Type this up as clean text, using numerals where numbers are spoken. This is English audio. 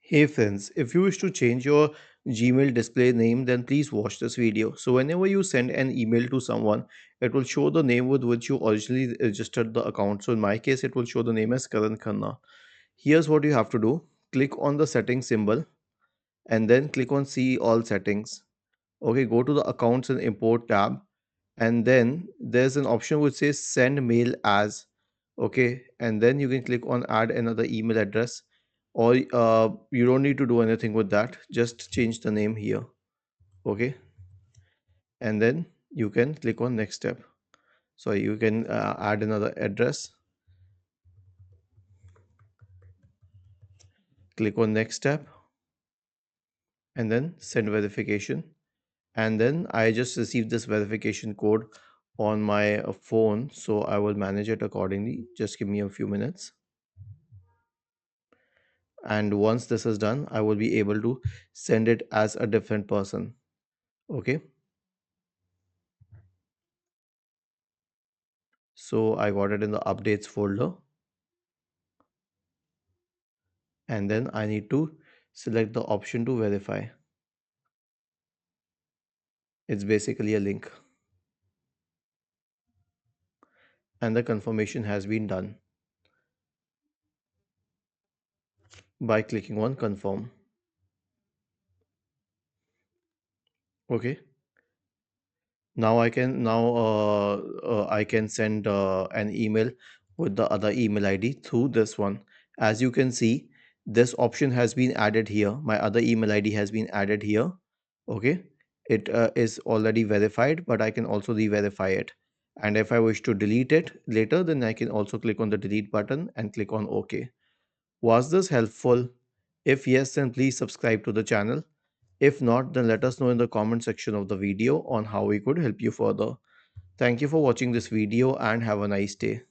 Hey friends, if you wish to change your Gmail display name, then please watch this video. So whenever you send an email to someone, it will show the name with which you originally registered the account. So in my case, it will show the name as Karan Khanna. Here's what you have to do. Click on the settings symbol and then click on see all settings. Okay, go to the accounts and import tab, and then there's an option which says send mail as. Okay, and then you can click on add another email address, or you don't need to do anything with that, just change the name here. Okay, and then you can click on next step. So you can add another address, click on next step, and then send verification. And then I just received this verification code on my phone, so I will manage it accordingly. Just give me a few minutes, and once this is done, I will be able to send it as a different person. Okay, so I got it in the updates folder, and then I need to select the option to verify. It's basically a link, and the confirmation has been done by clicking on confirm. Okay, now I can send an email with the other email ID through this one. As you can see, this option has been added here. My other email ID has been added here. Okay, it is already verified, but I can also re-verify it. And if I wish to delete it later, then I can also click on the delete button and click on OK. Was this helpful? If yes, then please subscribe to the channel. If not, then let us know in the comment section of the video on how we could help you further. Thank you for watching this video and have a nice day.